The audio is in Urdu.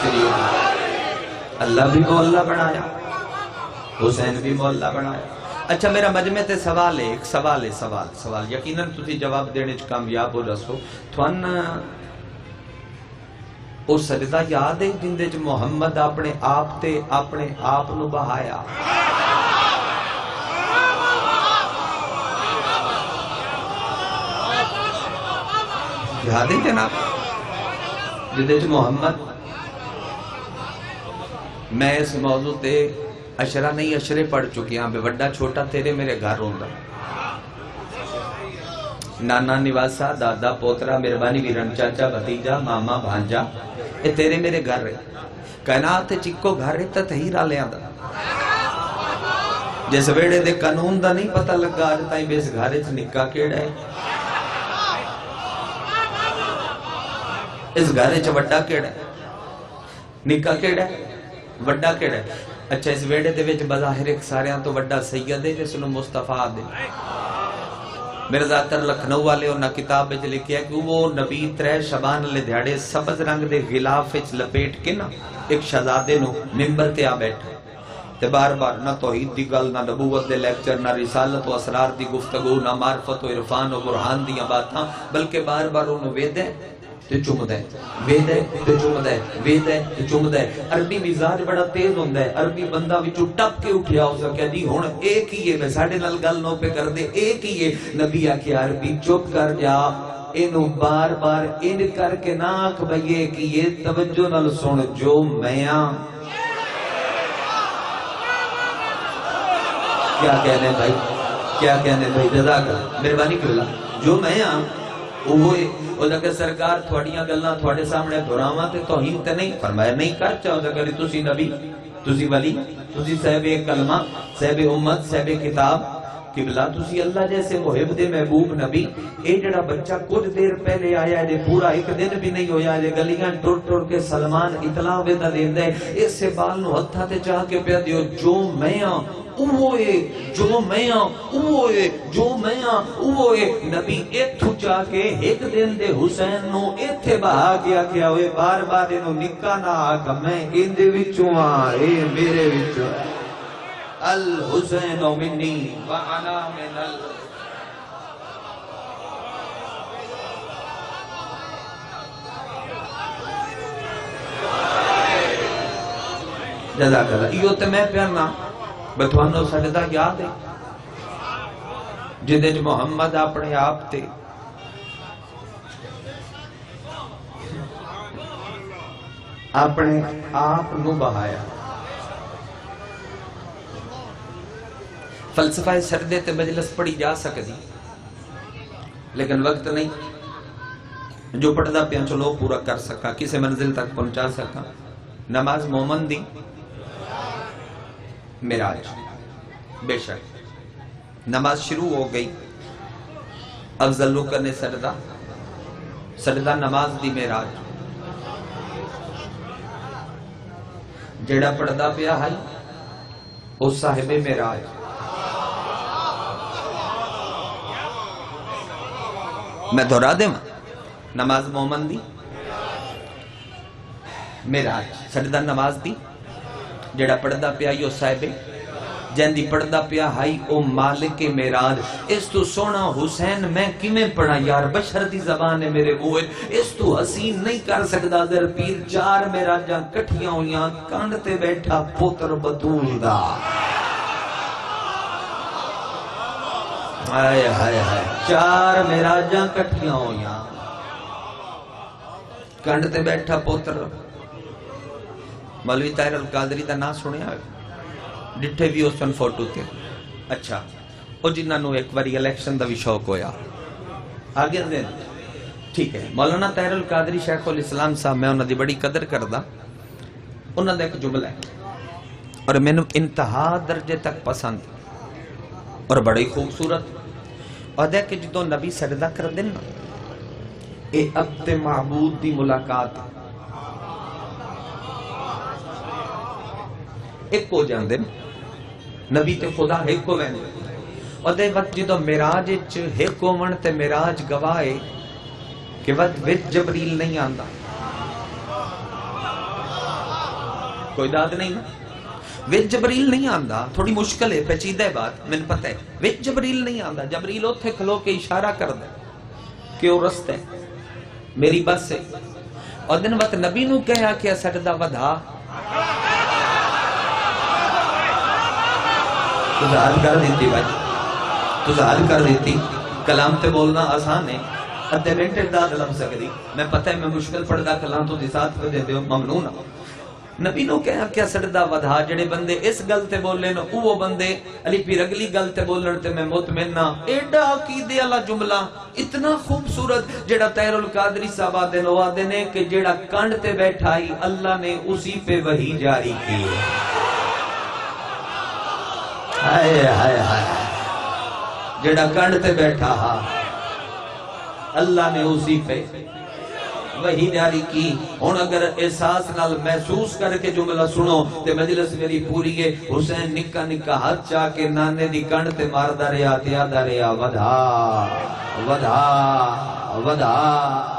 شریف اللہ بھی محلہ بنایا، حسین بھی محلہ بنایا۔ اچھا میرا مجمع تے سوال ہے، ایک سوال یقیناً تسی جواب دینے چ کامیاب ہو رسو۔ تھوان او سجدہ یاد ہے جن دے چ محمد اپنے آپ تے اپنے آپ نو بہایا؟ یاد ہے جناب جن دے چ محمد؟ میں اس موضوع تے اشرا نہیں اشرے پڑھ چکی ہاں، بے وڈا چھوٹا تیرے میرے گھر ہوندا، نانا نواسا دادا پوترا مہربانی ویرن چاچا بھتیجا ماما بھانجا، اے تیرے میرے گھر رہے کائنات چکو گھر رہے تا تہیر آلے آدھا جیسے ویڑے دے قانون دا نہیں پتہ لگا آج تائیں بیس گھارے چھ نکاح کیڑا ہے، اس گھارے چھ وڈا کیڑا ہے، نکاح کیڑا ہے، وڈا کیڑا ہے۔ اچھا اس ویڑے دے وچ بظاہر ایک ساریاں تو وڈا سید ہے جس نے مصطفیٰ دے مرزا تر لکھنؤ والے انہاں کتاب وچ لکھیا کہ وہ نبی 3 شبان لے دھیاڑے سبز رنگ دے غلاف وچ لپیٹ کے نا ایک شہزادے نو منبر تے آ بیٹھا تے بار بار نہ توحید دی گل نہ نبوت دے لیکچر نہ رسالت و اسرار دی گفتگو نہ معرفت و عرفان و برہان دیاں باتاں بلکہ بار بار انہوں ویدے تے چمد ہے، ویدے تے چمد ہے، ویدے تے چمد ہے۔ عربی مزاج بڑا تیز ہوندہ ہے، عربی بندہ وچوں ٹپ کے اٹھیا ہو سکیا جی ہون ایک ہی ہے، میں ساڑھے نال گل نو پہ کر دے ایک ہی ہے۔ نبی آکھے عربی چپ کر جا، انہوں بار بار ان کر کے ناک بھئیے کہ یہ توجہ نال سن جو میاں کیا کہنے بھائی، کیا کہنے بھائی جزاک مہربانی کرلا جو میاں اوہے او جا کہ سرکار تھوڑیاں گلنا تھوڑے سامنے دھراواں تے توہین تے نہیں فرمایا نہیں کر چاہو جا کہ تسی نبی تسی ولی تسی صاحب کلمہ صاحب امت صاحب کتاب قبلہ تسی اللہ جیسے محب دے محبوب نبی اے جڑا بچہ کچھ دیر پہلے آیا ہے پورا ایک دن بھی نہیں ہویا ہے گلیاں ٹوڑ ٹوڑ کے سلمان اطلاع ویدہ دیندہ ہے اس سے بال نو ہتھا تے چاہ کے پیا دیو جو میاں اوہے جو میاں اوہے جو میاں اوہے نبی ایتھو چاہ کے ایک دن دے حسین نو ایتھے بہا گیا کیا ہوئے بار بار انہوں نکاح نہ آگا میں اندے وچوں آئے میرے وچوں الحسین منی وعنا من جزاک اللہ یہ تے میں پیارنا بتوانو سجدہ یاد ہے جدے محمد اپنے آپ تے اپنے آپ نو بہایا فلسفہ سردے تے مجلس پڑھی جا سکتی لیکن وقت نہیں جو پڑھدا پیا چلو پورا کر سکا کسے منزل تک پہنچا سکا نماز مومن دی معراج بے شک نماز شروع ہو گئی افضل رکن سجدہ نماز دی معراج جڑا پڑھدا پیا ہے او صاحب معراج میں دہرا دے نماز مومن دی معراج سجدہ نماز دی جڑا پڑھدا پیا یو صاحب جن دی پڑھدا پیا ہائی او مالک معراج اس تو سونا حسین میں کیویں پڑھا یار بشر دی زبان ہے میرے بوئے اس تو حسین نہیں کر سکدا در پیر 4 معراجاں کٹھیاں ہویاں کنڈ تے بیٹھا پتر بطول دا ہائے ہائے ہائے 4 معراجاں کٹھیاں ہویاں کنڈ تے بیٹھا پتر مولوی طاہر القادری دا نام سنیا ڈٹھے بھی اس فوٹو تے اچھا او جنہاں نو ایک باری الیکشن دا بھی شوق ہویا آگے دین ٹھیک ہے مولانا طاہر القادری شیخ الاسلام صاحب میں انہاں دی بڑی قدر کردا انہاں دا ایک جملہ ہے اور میں انتہا درجے تک پسند اور بڑی خوبصورت اور دیکھ کہ جدو نبی سجدہ کر دن اے عبد معبود دی ملاقات ایک کو جان دن نبی تے خدا ایک کو وین اور دے وقت جدو میراج ایک کو من تے میراج گواہے کہ وقت وچ جبریل نہیں آندا کوئی داد نہیں نا. وچ جبریل نہیں آندا, تھوڑی مشکل ہے, پیچیدہ ہے بات, میں پتہ ہے. وچ جبریل نہیں آندا, جبریل اوتھے کھلو کے اشارہ کردا کہ وہ رستہ ہے, میری بس ہے. اور دن وقت نبی نو کہا کہ سٹدا ودھا تو ظاہر کر دیتی بھائی, تو ظاہر کر دیتی. کلام تے بولنا آسان ہے, ادھے گھنٹے داد لم سکتی. میں پتہ ہے میں مشکل پڑھدا کلام تو دی ساتھ پہ دے دیو ممنون. نبی نو کہا کیا سٹدا ودھا, جڑے بندے اس گل تے بولے نو وہ بندے علی پیر اگلی گل تے بولن تے میں مطمئن ہاں. ایڈا عقیدے والا جملہ اتنا خوبصورت جڑا طاہر القادری صاحب آدے نو آدے نے کہ جڑا کنڈ تے بیٹھا ہی اللہ نے اسی پہ وحی جاری کی. ہائے ہائے ہائے, جڑا کنڈ تے بیٹھا ہا اللہ نے اسی پہ وہی جاری کی. ہن اگر احساس نال محسوس کر کے جملہ سنو تے مجلس میری پوری ہے. حسین نکا نکا ہاتھ چا کے نانے دی کنڈ تے ماردا رہیا تے آدا رہیا ودھا ودھا ودھا.